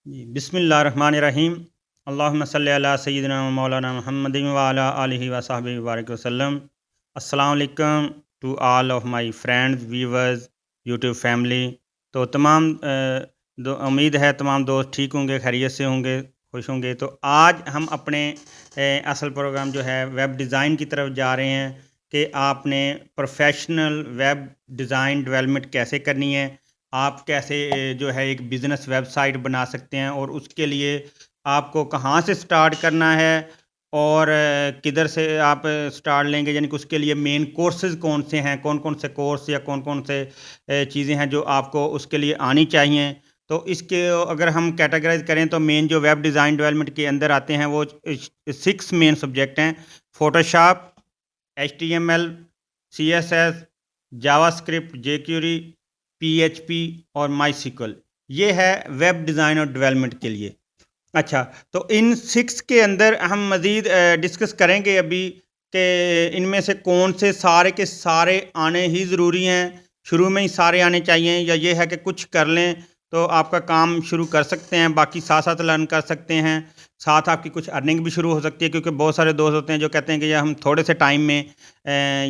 जी, बिस्मिल्लाहिर्रहमानिर्रहीम। अल्लाहुम्मा सल्लि अला सय्यिदिना व मौलाना मुहम्मदिन व अला आलिहि व सहबिहि व बारिक वसल्लम। अस्सलाम वालेकुम to all of my friends, viewers, YouTube family. तो तमाम उम्मीद है तमाम दोस्त ठीक होंगे, खैरियत से होंगे, खुश होंगे। तो आज हम अपने असल प्रोग्राम जो है वेब डिज़ाइन की तरफ जा रहे हैं कि आपने प्रोफेशनल वेब डिज़ाइन डेवलपमेंट कैसे करनी है, आप कैसे जो है एक बिज़नेस वेबसाइट बना सकते हैं और उसके लिए आपको कहाँ से स्टार्ट करना है और किधर से आप स्टार्ट लेंगे, यानी कि उसके लिए मेन कोर्सेज़ कौन से हैं, कौन-कौन से कोर्स या कौन-कौन से चीज़ें हैं जो आपको उसके लिए आनी चाहिए। तो इसके अगर हम कैटेगराइज़ करें तो मेन जो वेब डिज़ाइन डेवलपमेंट के अंदर आते हैं वो 6 मेन सब्जेक्ट हैं। Photoshop, HTML, CSS, JavaScript, jQuery, PHP और माईसीक्वल। ये है वेब डिज़ाइन और डेवलपमेंट के लिए। अच्छा, तो इन 6 के अंदर हम मज़ीद डिस्कस करेंगे अभी कि इनमें से कौन से सारे के सारे आने ही ज़रूरी हैं, शुरू में ही सारे आने चाहिए, या ये है कि कुछ कर लें तो आपका काम शुरू कर सकते हैं, बाकी साथ-साथ लर्न कर सकते हैं, साथ आपकी कुछ अर्निंग भी शुरू हो सकती है। क्योंकि बहुत सारे दोस्त होते हैं जो कहते हैं कि यार हम थोड़े से टाइम में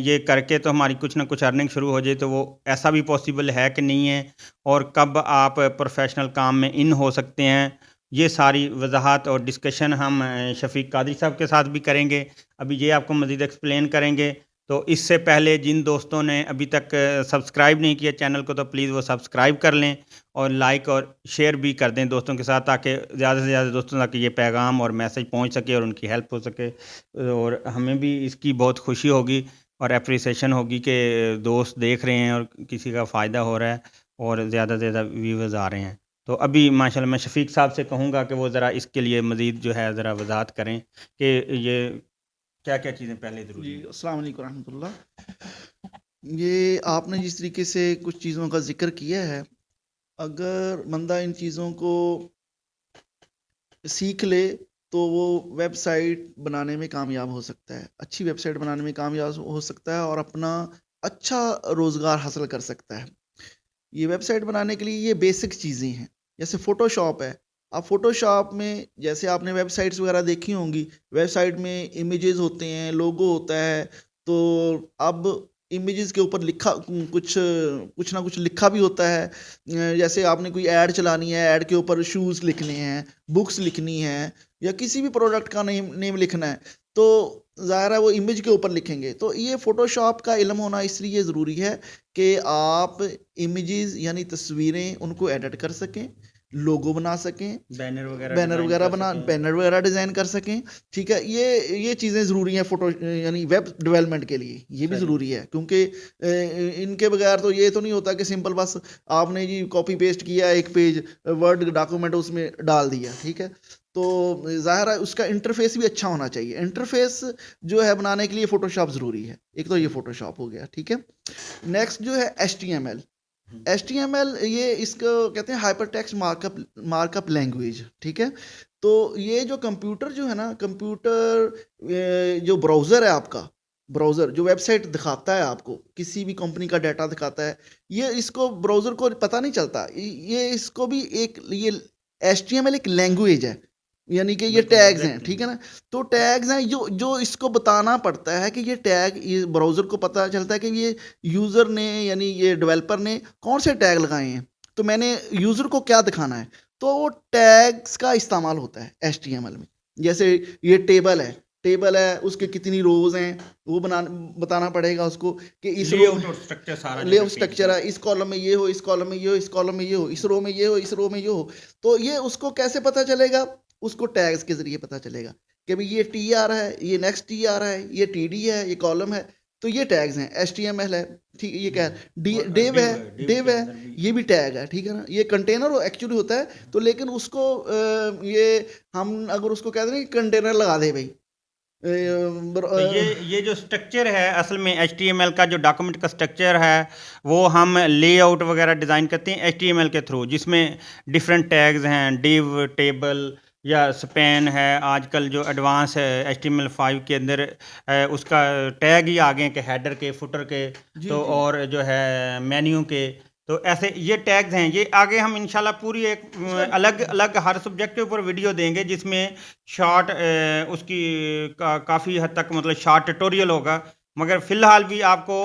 ये करके तो हमारी कुछ ना कुछ अर्निंग शुरू हो जाए, तो वो ऐसा भी पॉसिबल है कि नहीं है, और कब आप प्रोफ़ेशनल काम में इन हो सकते हैं। ये सारी वज़ाहत और डिस्कशन हम शफ़ीक कादरी साहब के साथ भी करेंगे। अभी ये आपको मज़ीद एक्सप्लेन करेंगे। तो इससे पहले जिन दोस्तों ने अभी तक सब्सक्राइब नहीं किया चैनल को, तो प्लीज़ वो सब्सक्राइब कर लें और लाइक और शेयर भी कर दें दोस्तों के साथ, ताकि ज़्यादा से ज़्यादा दोस्तों तक ये पैगाम और मैसेज पहुंच सके और उनकी हेल्प हो सके। और हमें भी इसकी बहुत खुशी होगी और एप्रिसिएशन होगी कि दोस्त देख रहे हैं और किसी का फ़ायदा हो रहा है और ज़्यादा से ज़्यादा व्यूवर्स आ रहे हैं। तो अभी माशाल्लाह मैं शफ़ीक साहब से कहूँगा कि वो ज़रा इसके लिए मज़ीद जो है ज़रा वज़ाहत करें कि ये क्या-क्या चीज़ें पहले ज़रूरी जी, हैं? अस्सलाम वालेकुम रहमतुल्लाह। ये आपने जिस तरीके से कुछ चीज़ों का ज़िक्र किया है, अगर बंदा इन चीज़ों को सीख ले, तो वो वेबसाइट बनाने में कामयाब हो सकता है। अच्छी वेबसाइट बनाने में कामयाब हो सकता है और अपना अच्छा रोज़गार हासिल कर सकता है। ये वेबसाइट बनाने के लिए ये बेसिक चीज़ें हैं। जैसे फ़ोटोशॉप है, आप फ़ोटोशॉप में जैसे आपने वेबसाइट्स वगैरह देखी होंगी, वेबसाइट में इमेजेस होते हैं, लोगो होता है, तो अब इमेजेस के ऊपर कुछ ना कुछ लिखा भी होता है। जैसे आपने कोई ऐड चलानी है, ऐड के ऊपर शूज़ लिखने हैं, बुक्स लिखनी है या किसी भी प्रोडक्ट का नेम नेम लिखना है, तो ज़ाहिर है वो इमेज के ऊपर लिखेंगे। तो ये फ़ोटोशॉप का इल्म होना इसलिए ज़रूरी है कि आप इमेजेस यानी तस्वीरें उनको एडिट कर सकें, लोगो बना सकें, बैनर वग़ैरह डिज़ाइन कर सकें। बैनर वगैरह डिज़ाइन कर सकें, ठीक है? ये चीज़ें ज़रूरी हैं यानी वेब डेवलपमेंट के लिए, ये भी सही। ज़रूरी है क्योंकि इनके बगैर तो ये तो नहीं होता कि सिंपल बस आपने जी कॉपी पेस्ट किया एक पेज वर्ड डॉक्यूमेंट उसमें डाल दिया, ठीक है? तो ज़ाहिर है उसका इंटरफ़ेस भी अच्छा होना चाहिए। इंटरफ़ेस जो है बनाने के लिए फ़ोटोशॉप ज़रूरी है। एक तो ये फ़ोटोशॉप हो गया, ठीक है? नेक्स्ट जो है एचटीएमएल। हुँ। एचटीएमएल ये इसको कहते हैं हाइपरटेक्स्ट मार्कअप लैंग्वेज, ठीक है? तो ये जो कंप्यूटर जो है ना, जो ब्राउज़र है आपका, ब्राउज़र जो वेबसाइट दिखाता है आपको, किसी भी कंपनी का डाटा दिखाता है, ये इसको ब्राउज़र को पता नहीं चलता। ये इसको भी ये एचटीएमएल एक लैंग्वेज है, यानी कि ये बिल्कुल टैग्स हैं, एग्ज़ैक्टली। ठीक है ना? तो टैग्स हैं जो जो इसको बताना पड़ता है कि ये ब्राउज़र को पता चलता है कि ये यूज़र ने यानी ये डेवलपर ने कौन से टैग लगाए हैं, तो मैंने यूज़र को क्या दिखाना है, तो वो टैग्स का इस्तेमाल होता है एचटीएमएल में। जैसे ये टेबल है उसके कितनी रोज़ हैं, वो बताना पड़ेगा उसको कि इस रो में लेआउट और स्ट्रक्चर सारा जो है लेआउट पेज स्ट्रक्चर का। है, इस कॉलम में ये हो, इस कॉलम में ये हो, इस कॉलम में ये हो, इस रो में ये हो, इस रो में ये हो। तो ये उसको कैसे पता चलेगा? उसको टैग्स के ज़रिए पता चलेगा कि भई ये टी आ रहा है, ये नेक्स्ट टी आ रहा है, ये टीडी है, ये कॉलम है। तो ये टैग्स हैं, एचटीएमएल है, ठीक है? ये क्या है? डी और डिव है डिव के डिव है, अंदर भी। ये भी टैग है, ठीक है ना? ये कंटेनर एक्चुअली होता है, तो लेकिन उसको ये हम अगर उसको कह दें ना कि कंटेनर लगा दें भई तो ये जो स्ट्रक्चर है असल में एचटीएमएल का, जो डॉक्यूमेंट का स्ट्रक्चर है, वो हम लेआउट वगैरह डिज़ाइन करते हैं एचटीएमएल के थ्रू, जिसमें डिफरेंट टैग्स हैं, डिव, टेबल या स्पैन है। आजकल जो एडवांस है HTML5 के अंदर उसका टैग ही आ गए हैं कि हेडर के, फुटर के, जी, तो जी। और जो है मेन्यू के। तो ऐसे ये टैग्स हैं, ये आगे हम इंशाल्लाह पूरी एक अलग अलग हर सब्जेक्ट के ऊपर वीडियो देंगे जिसमें शॉर्ट उसकी काफ़ी हद तक मतलब शॉर्ट ट्यूटोरियल होगा। मगर फ़िलहाल भी आपको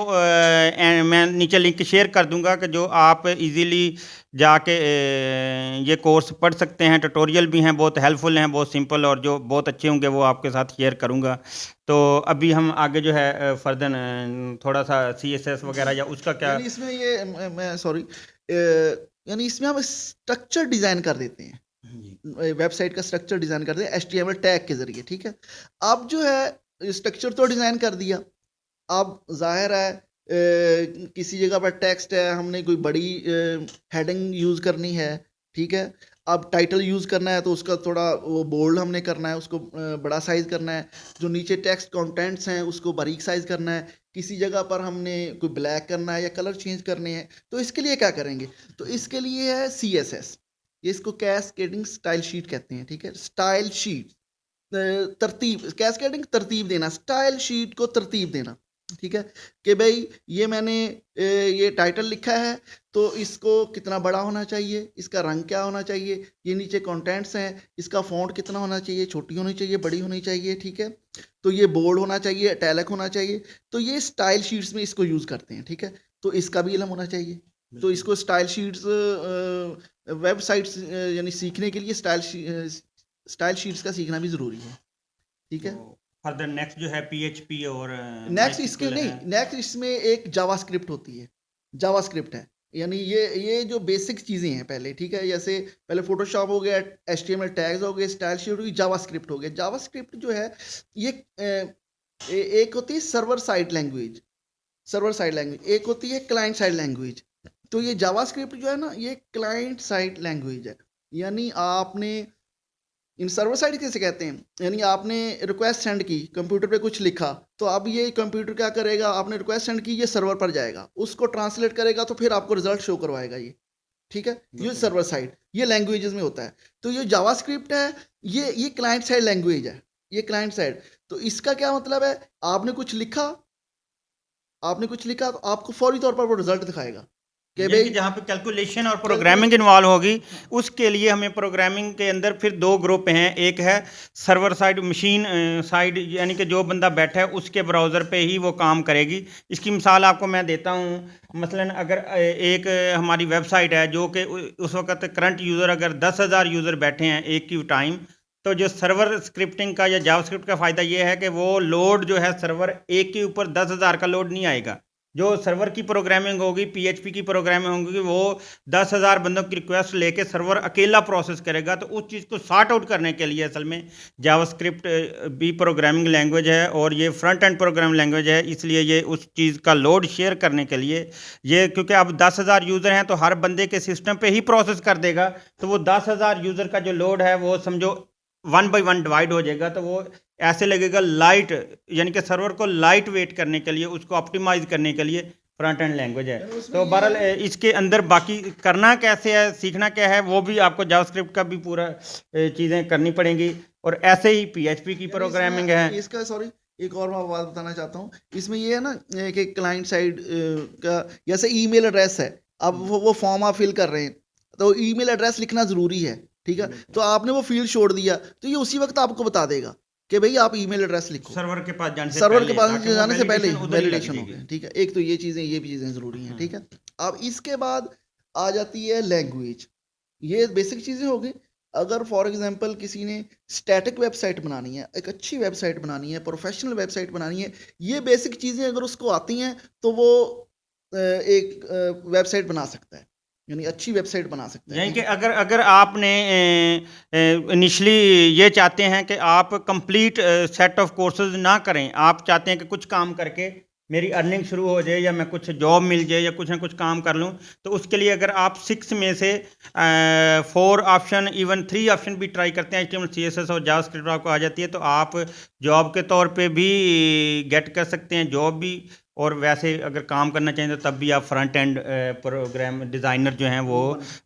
मैं नीचे लिंक शेयर कर दूंगा कि जो आप इजीली जाके ये कोर्स पढ़ सकते हैं। ट्यूटोरियल भी हैं, बहुत हेल्पफुल हैं, बहुत सिंपल, और जो बहुत अच्छे होंगे वो आपके साथ शेयर करूंगा। तो अभी हम आगे जो है फर्दर थोड़ा सा CSS वगैरह या उसका क्या, यानी इसमें ये मैं सॉरी, यानी इसमें हम स्ट्रक्चर डिजाइन कर देते हैं, वेबसाइट का स्ट्रक्चर डिजाइन कर देते हैं HTML टैग के जरिए, ठीक है। अब जो है स्ट्रक्चर तो डिजाइन कर दिया, अब जाहिर है किसी जगह पर टेक्स्ट है, हमने कोई बड़ी हेडिंग यूज़ करनी है, ठीक है। अब टाइटल यूज़ करना है तो उसका थोड़ा वो बोल्ड हमने करना है, उसको बड़ा साइज़ करना है। जो नीचे टेक्स्ट कंटेंट्स हैं उसको बारीक साइज़ करना है। किसी जगह पर हमने कोई ब्लैक करना है या कलर चेंज करने हैं, तो इसके लिए क्या करेंगे? तो इसके लिए है CSS, ये इसको कैस्केडिंग स्टाइल शीट कहते हैं, ठीक है। स्टाइल शीट तरतीब, कैस्केडिंग तरतीब देना, स्टाइल शीट को तरतीब देना, ठीक है। कि भाई ये मैंने ये टाइटल लिखा है तो इसको कितना बड़ा होना चाहिए, इसका रंग क्या होना चाहिए, ये नीचे कंटेंट्स हैं, इसका फॉन्ट कितना होना चाहिए, छोटी होनी चाहिए, बड़ी होनी चाहिए, ठीक है। तो ये बोल्ड होना चाहिए, इटैलिक होना चाहिए। तो ये स्टाइल शीट्स में इसको यूज़ करते हैं, ठीक है। तो इसका भी इल्म होना चाहिए। तो इसको स्टाइल शीट्स वेबसाइट्स यानी सीखने के लिए स्टाइल शीट्स का सीखना भी ज़रूरी है, ठीक है। फर्दर नेक्स्ट जो है PHP और नेक्स्ट इसके नहीं, नेक्स्ट इसमें एक जावास्क्रिप्ट होती है, जावास्क्रिप्ट है, यानी ये जो बेसिक चीज़ें हैं पहले, ठीक है। जैसे पहले फोटोशॉप हो गया, HTML टैग्स हो गए, स्टाइल शीट हो गई, जावास्क्रिप्ट हो गया। जावास्क्रिप्ट जो है ये एक होती है server side language, server side language, एक होती है क्लाइंट साइड लैंग्वेज। तो ये जावास्क्रिप्ट जो है ना, ये क्लाइंट साइड लैंग्वेज है। यानी आपने इन सर्वर साइड कैसे कहते हैं, यानी आपने रिक्वेस्ट सेंड की, कंप्यूटर पे कुछ लिखा, तो अब ये कंप्यूटर क्या करेगा, आपने रिक्वेस्ट सेंड की, ये सर्वर पर जाएगा, उसको ट्रांसलेट करेगा, तो फिर आपको रिजल्ट शो करवाएगा ये, ठीक है। ये सर्वर साइड, ये लैंग्वेजेस में होता है। तो ये जावास्क्रिप्ट है, ये क्लाइंट साइड लैंग्वेज है, ये क्लाइंट साइड। तो इसका क्या मतलब है, आपने कुछ लिखा, तो आपको फौरी तौर पर वो रिजल्ट दिखाएगा कि भाई जहाँ पे कैलकुलेशन और प्रोग्रामिंग इन्वॉल्व होगी, उसके लिए हमें प्रोग्रामिंग के अंदर फिर दो ग्रुप हैं। एक है सर्वर साइड, मशीन साइड, यानी कि जो बंदा बैठा है उसके ब्राउज़र पे ही वो काम करेगी। इसकी मिसाल आपको मैं देता हूँ। मसलन अगर एक हमारी वेबसाइट है जो कि उस वक्त करंट यूज़र अगर 10,000 यूज़र बैठे हैं एक की टाइम, तो जो सर्वर स्क्रिप्टिंग का या जावास्क्रिप्ट का फ़ायदा ये है कि वो लोड जो है सर्वर एक के ऊपर 10,000 का लोड नहीं आएगा। जो सर्वर की प्रोग्रामिंग होगी, PHP की प्रोग्रामिंग होगी, वो 10,000 बंदों की रिक्वेस्ट लेके सर्वर अकेला प्रोसेस करेगा। तो उस चीज़ को सॉर्ट आउट करने के लिए असल में जावास्क्रिप्ट भी प्रोग्रामिंग लैंग्वेज है, और ये फ्रंट एंड प्रोग्रामिंग लैंग्वेज है। इसलिए ये उस चीज़ का लोड शेयर करने के लिए ये, क्योंकि अब 10,000 यूज़र हैं तो हर बंदे के सिस्टम पे ही प्रोसेस कर देगा, तो वो 10,000 यूज़र का जो लोड है वो समझो 1 बाई 1 डिवाइड हो जाएगा। तो वो ऐसे लगेगा लाइट, यानी कि सर्वर को लाइट वेट करने के लिए, उसको ऑप्टिमाइज करने के लिए फ्रंट एंड लैंग्वेज है। तो बहरहाल इसके अंदर बाकी करना कैसे है, सीखना क्या है, वो भी आपको जावास्क्रिप्ट का भी पूरा चीज़ें करनी पड़ेंगी, और ऐसे ही PHP की प्रोग्रामिंग है। इसका सॉरी एक और मैं बात बताना चाहता हूँ। इसमें ये है ना कि क्लाइंट साइड का, जैसे ईमेल एड्रेस है, अब वो फॉर्म आप फिल कर रहे हैं, तो ईमेल एड्रेस लिखना ज़रूरी है, ठीक है। तो आपने वो फील्ड छोड़ दिया, तो ये उसी वक्त आपको बता देगा कि भाई आप ईमेल एड्रेस लिखो, सर्वर के पास जाने से सर्वर पहले, के पास ताकि वो जाने से पहले उधर ही वैलिडेशन हो लगेगी। गया, ठीक है। एक तो ये भी चीज़ें ज़रूरी हैं, ठीक है। अब इसके बाद आ जाती है लैंग्वेज। ये बेसिक चीज़ें हो गई। अगर फॉर एग्जांपल किसी ने स्टैटिक वेबसाइट बनानी है, एक अच्छी वेबसाइट बनानी है, प्रोफेशनल वेबसाइट बनानी है, ये बेसिक चीज़ें अगर उसको आती हैं तो वो एक वेबसाइट बना सकता है, यानी अच्छी वेबसाइट बना सकता है। यानी कि अगर अगर आपने इनिशली ये चाहते हैं कि आप कंप्लीट सेट ऑफ कोर्सेज ना करें, आप चाहते हैं कि कुछ काम करके मेरी अर्निंग शुरू हो जाए, या मैं कुछ जॉब मिल जाए, या कुछ ना कुछ काम कर लूं, तो उसके लिए अगर आप 6 में से 4 ऑप्शन, इवन 3 ऑप्शन भी ट्राई करते हैं, HTML CSS और जावास्क्रिप्ट आपको आ जाती है, तो आप जॉब के तौर पे भी गेट कर सकते हैं जॉब भी, और वैसे अगर काम करना चाहें तो तब भी आप फ्रंट एंड प्रोग्राम डिज़ाइनर जो हैं वो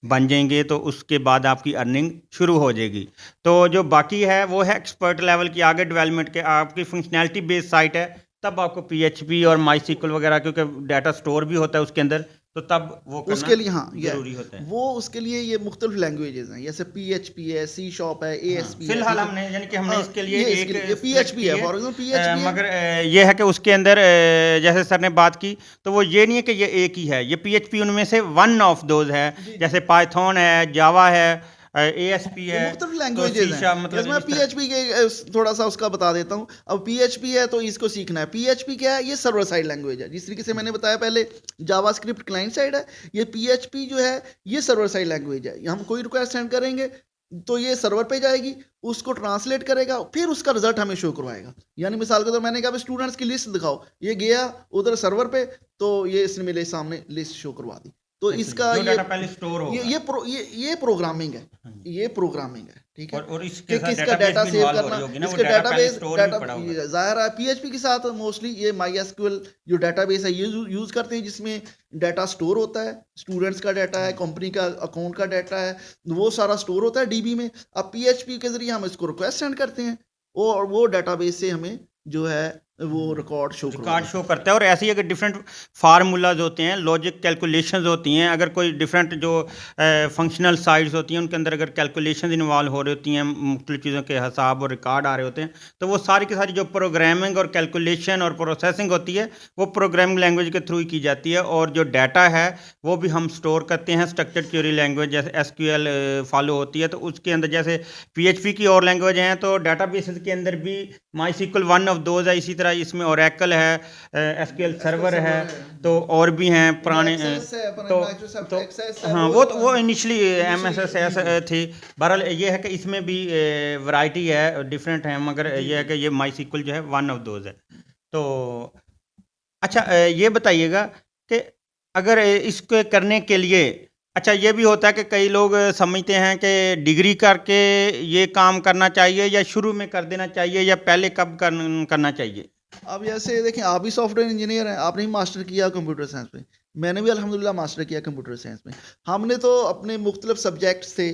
बन जाएंगे। तो उसके बाद आपकी अर्निंग शुरू हो जाएगी। तो जो बाकी है वो है एक्सपर्ट लेवल की आगे डेवलपमेंट के, आपकी फंक्शनैलिटी बेस्ड साइट है, तब आपको PHP और MySQL वगैरह, क्योंकि डाटा स्टोर भी होता है उसके अंदर, तो तब वो करना उसके लिए हाँ ज़रूरी होता है। वो उसके लिए ये मुख्तलिफ लैंग्वेजेस हैं, जैसे PHP है, C शार्प है, हाँ, ASP है, फिलहाल ठीक है। हमने यानी कि हमने इसके लिए ये एक इसके लिए ये सेलेक्ट PHP की है, है। फॉर एग्जाम्पल PHP है। मगर ये है कि उसके अंदर जैसे सर ने बात की तो वो ये नहीं है कि ये एक ही है, ये PHP उनमें से वन ऑफ दोज है। जी, जी। जैसे पाइथन है, जावा है, ASP ये है, मुख्तलिफ तो लैंग्वेजेस सी हैं। शार्प जैसे मतलब मैं इस तरह। PHP के थोड़ा सा उसका बता देता हूँ। अब PHP है तो इसको सीखना है। PHP क्या है? ये सर्वर साइड लैंग्वेज है। जिस तरीके से मैंने बताया पहले जावास्क्रिप्ट क्लाइंट साइड है, ये PHP जो है ये सर्वर साइड लैंग्वेज है। हम कोई रिक्वेस्ट सेंड करेंगे तो ये सर्वर पे जाएगी, उसको ट्रांसलेट करेगा, फिर उसका रिजल्ट हमें शो करवाएगा। यानी मिसाल के तौर मैंने कहा स्टूडेंट्स की लिस्ट दिखाओ, ये गया उधर सर्वर पे तो ये इसने मेरे सामने लिस्ट शो करवा दी। तो इसका जो डाटा पहले स्टोर होगा। ये प्रोग्रामिंग है। हाँ जी। ये प्रोग्रामिंग है, ठीक है। और इसके कि साथ किसका डेटाबेस डाटा भी सेव इन्वॉल्व हो करना, रही होगी ना, वो इसके डाटा पहले डाटाबेस स्टोर भी पड़ा होगा। ज़ाहिर है PHP के साथ मोस्टली ये MySQL जो डाटाबेस है ये यूज़ करते हैं, जिसमें डाटा स्टोर होता है, स्टूडेंट्स का डाटा है, कंपनी का अकाउंट का डाटा है, वो सारा स्टोर होता है DB में। अब PHP के ज़रिए हम इसको रिक्वेस्ट सेंड करते हैं और वो डाटाबेस से हमें जो है वो रिकॉर्ड शो रिकॉर्ड शो करता है। और ऐसे ही अगर डिफरेंट फार्मूलाज होते हैं, लॉजिक कैलकुलेशंस होती हैं, अगर कोई डिफरेंट जो फंक्शनल साइड्स होती हैं उनके अंदर अगर कैलकुलेशंस इन्वॉल्व हो रही होती हैं, मुख्तलिफ चीज़ों के हिसाब और रिकॉर्ड आ रहे होते हैं, तो वो सारी की सारी जो प्रोग्रामिंग और कैलकुलेशन और प्रोसेसिंग होती है वो प्रोग्रामिंग लैंग्वेज के थ्रू ही की जाती है। और जो डाटा है वो भी हम स्टोर करते हैं स्ट्रक्चर्ड क्वेरी लैंग्वेज जैसे SQL फॉलो होती है। तो उसके अंदर जैसे PHP की और लैंग्वेज हैं तो डाटाबेसेस के अंदर भी MySQL वन ऑफ दोज है। इसी तरह इसमें ओरेकल है, SQL सर्वर है, तो और भी हैं पुराने तो हाँ वो इनिशली MSS थी। बहरहाल ये है कि इसमें भी वैरायटी है, डिफरेंट है, मगर ये है कि ये MySQL जो है वन ऑफ दोज है। तो अच्छा ये बताइएगा कि अगर इसको करने के लिए अच्छा ये भी होता है कि कई लोग समझते हैं कि डिग्री करके ये काम करना चाहिए या शुरू में कर देना चाहिए या पहले कब करना चाहिए? अब जैसे देखें, आप भी सॉफ्टवेयर इंजीनियर हैं, आपने भी मास्टर किया कंप्यूटर साइंस में, मैंने भी अल्हम्दुलिल्लाह मास्टर किया कंप्यूटर साइंस में। हमने तो अपने मुख्तलिफ सब्जेक्ट्स थे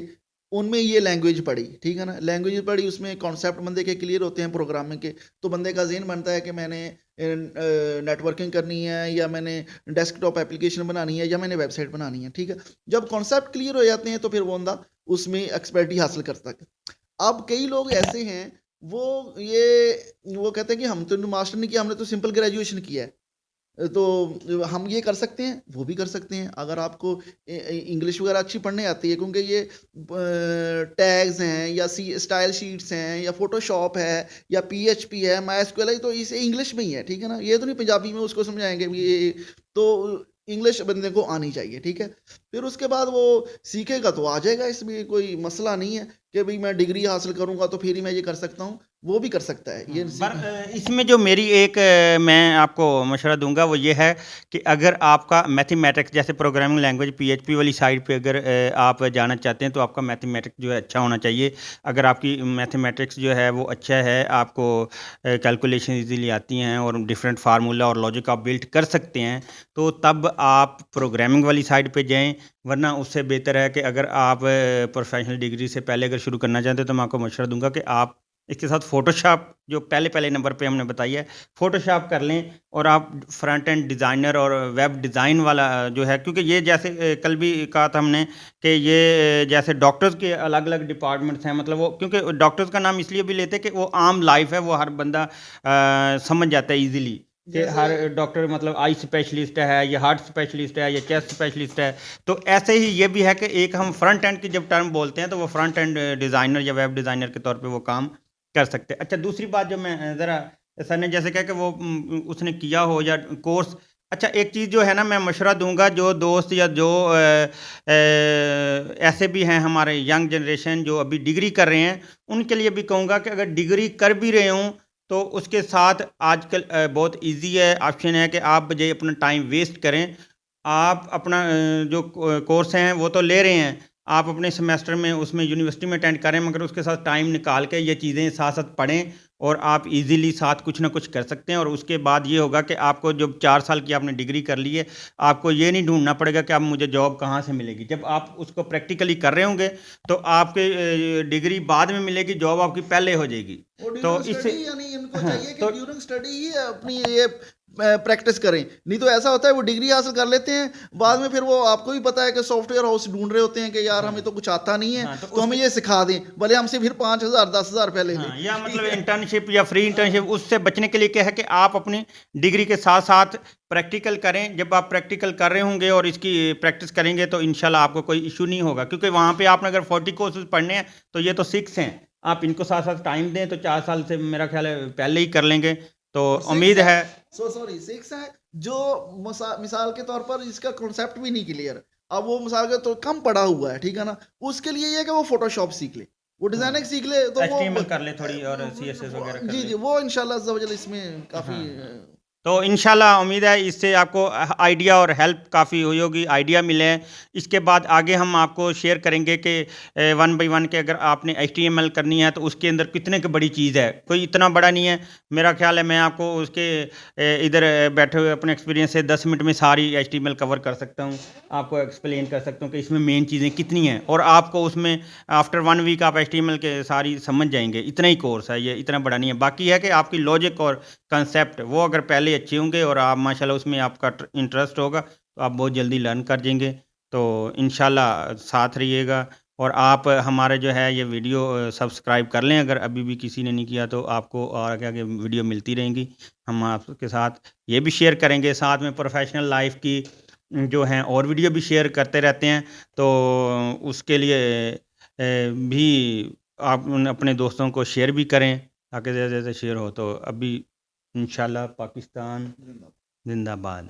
उनमें ये लैंग्वेज पढ़ी, ठीक है ना। लैंग्वेज पढ़ी, उसमें कॉन्सेप्ट बंदे के क्लियर होते हैं प्रोग्रामिंग के, तो बंदे का ज़हन बनता है कि मैंने नेटवर्किंग करनी है या मैंने डेस्कटॉप एप्लीकेशन बनानी है या मैंने वेबसाइट बनानी है, ठीक है। जब कॉन्सेप्ट क्लियर हो जाते हैं तो फिर वो बंदा उसमें एक्सपर्टी हासिल करता है। अब कई लोग ऐसे हैं वो कहते हैं कि हम तो मास्टर नहीं किया, हमने तो सिंपल ग्रेजुएशन किया है, तो हम ये कर सकते हैं, वो भी कर सकते हैं अगर आपको इंग्लिश वगैरह अच्छी पढ़ने आती है, क्योंकि ये टैग्स हैं या स्टाइल शीट्स हैं या फोटोशॉप है या PHP है, MySQL है, तो इसे इंग्लिश में ही है, ठीक है ना। ये तो नहीं पंजाबी में उसको समझाएंगे ये, तो इंग्लिश बंदे को आनी चाहिए, ठीक है। फिर उसके बाद वो सीखेगा तो आ जाएगा, इसमें कोई मसला नहीं है कि भाई मैं डिग्री हासिल करूंगा तो फिर ही मैं ये कर सकता हूँ, वो भी कर सकता है ये। इसमें जो मेरी एक मैं आपको मशवरा दूंगा वो ये है कि अगर आपका मैथमेटिक्स जैसे प्रोग्रामिंग लैंग्वेज PHP वाली साइड पे अगर आप जाना चाहते हैं तो आपका मैथमेटिक्स जो है अच्छा होना चाहिए। अगर आपकी मैथमेटिक्स जो है वो अच्छा है, आपको कैलकुलेशन इजीली आती हैं और डिफरेंट फार्मूला और लॉजिक आप बिल्ड कर सकते हैं, तो तब आप प्रोग्रामिंग वाली साइड पे जाएं। वरना उससे बेहतर है कि अगर आप प्रोफेशनल डिग्री से पहले अगर शुरू करना चाहते हैं तो मैं आपको मशवरा दूंगा कि आप इसके साथ फ़ोटोशॉप जो पहले नंबर पे हमने बताई है, फ़ोटोशॉप कर लें और आप फ्रंट एंड डिज़ाइनर और वेब डिज़ाइन वाला जो है, क्योंकि ये जैसे कल भी कहा था हमने कि ये जैसे डॉक्टर्स के अलग-अलग डिपार्टमेंट्स हैं, मतलब वो क्योंकि डॉक्टर्स का नाम इसलिए भी लेते हैं कि वो आम लाइफ़ है, वो हर बंदा समझ जाता है ईज़िली कि हर डॉक्टर मतलब आई स्पेशलिस्ट है या हार्ट स्पेशलिस्ट है या चेस्ट स्पेशलिस्ट है। तो ऐसे ही ये भी है कि एक हम फ्रंट एंड की जब टर्म बोलते हैं तो वो फ्रंट एंड डिज़ाइनर या वेब डिज़ाइनर के तौर पे वो काम कर सकते हैं। अच्छा दूसरी बात जो मैं ज़रा सर ने जैसे कहा कि वो उसने किया हो या कोर्स, अच्छा एक चीज़ जो है ना मैं मशवरा दूंगा जो दोस्त या जो ऐसे भी हैं हमारे यंग जनरेशन जो अभी डिग्री कर रहे हैं, उनके लिए भी कहूँगा कि अगर डिग्री कर भी रहे हों तो उसके साथ आजकल बहुत इजी है, ऑप्शन है कि आप बजाय अपना टाइम वेस्ट करें, आप अपना जो कोर्स हैं वो तो ले रहे हैं, आप अपने सेमेस्टर में उसमें यूनिवर्सिटी में अटेंड करें, मगर उसके साथ टाइम निकाल के ये चीज़ें साथ साथ पढ़ें और आप इजीली साथ कुछ ना कुछ कर सकते हैं। और उसके बाद ये होगा कि आपको जब 4 साल की आपने डिग्री कर ली है, आपको ये नहीं ढूंढना पड़ेगा कि अब मुझे जॉब कहाँ से मिलेगी। जब आप उसको प्रैक्टिकली कर रहे होंगे तो आपके डिग्री बाद में मिलेगी, जॉब आपकी पहले हो जाएगी। तो इससे यानी इनको हाँ, चाहिए कि तो ड्यूरिंग स्टडी ही अपनी ये प्रैक्टिस करें। नहीं तो ऐसा होता है वो डिग्री हासिल कर लेते हैं, बाद में फिर वो आपको भी पता है कि सॉफ्टवेयर हाउस ढूँढ रहे होते हैं कि यार हमें हाँ, तो कुछ आता नहीं है, हाँ, तो तो हमें उसके ये सिखा दें, भले हमसे फिर 5,000 10,000 पहले लें। हाँ, या ठीक मतलब है? इंटर्नशिप या फ्री इंटर्नशिप हाँ, उससे बचने के लिए क्या है कि आप अपनी डिग्री के साथ-साथ प्रैक्टिकल करें। जब आप प्रैक्टिकल कर रहे होंगे और इसकी प्रैक्टिस करेंगे तो इंशाल्लाह आपको कोई इश्यू नहीं होगा, क्योंकि वहाँ पे आपने अगर 40 कोर्सेज़ पढ़ने हैं तो ये तो 6 हैं। आप इनको साथ-साथ टाइम दें तो 4 साल से मेरा ख्याल है पहले ही कर लेंगे। तो और 6 उम्मीद है, है सॉरी 6 है जो मिसाल के तौर पर इसका कॉन्सेप्ट भी नहीं क्लियर। अब वो मिसाल के तो कम पढ़ा हुआ है, ठीक है ना? उसके लिए ये है कि वो फ़ोटोशॉप सीख ले, वो हाँ, डिज़ाइनिंग सीख ले तो वो एचटीएमएल कर ले थोड़ी और सीएसएस वगैरह कर जी, ले। जी, वो इंशाल्लाह अज़्ज़ा वजल इसमें काफ़ी हाँ, हाँ। तो इंशाल्लाह उम्मीद है इससे आपको आइडिया और हेल्प काफ़ी हुई होगी, आइडिया मिले हैं। इसके बाद आगे हम आपको शेयर करेंगे कि वन बाय वन के अगर आपने एचटीएमएल करनी है तो उसके अंदर कितने की बड़ी चीज़ है। कोई इतना बड़ा नहीं है। मेरा ख़्याल है मैं आपको उसके इधर बैठे हुए अपने एक्सपीरियंस से 10 मिनट में सारी एचटीएमएल कवर कर सकता हूँ। आपको एक्सप्लेन कर सकता हूँ कि इसमें मेन चीज़ें कितनी हैं और आपको उसमें आफ्टर 1 वीक आप एचटीएमएल के सारी समझ जाएँगे। इतना ही कोर्स है ये, इतना बड़ा नहीं है। बाकी है कि आपकी लॉजिक और कांसेप्ट वो अगर पहले अच्छे होंगे और आप माशाल्लाह उसमें आपका इंटरेस्ट होगा तो आप बहुत जल्दी लर्न कर जाएंगे। तो इंशाल्लाह साथ रहिएगा और आप हमारे जो है ये वीडियो सब्सक्राइब कर लें अगर अभी भी किसी ने नहीं किया तो आपको और आगे आगे वीडियो मिलती रहेंगी। हम आपके साथ ये भी शेयर करेंगे, साथ में प्रोफेशनल लाइफ की जो हैं और वीडियो भी शेयर करते रहते हैं। तो उसके लिए भी आप अपने दोस्तों को शेयर भी करें ताकि ज़्यादा से ज़्यादा शेयर हो। तो अभी इंशाल्लाह पाकिस्तान ज़िंदाबाद। जिंदाबाद।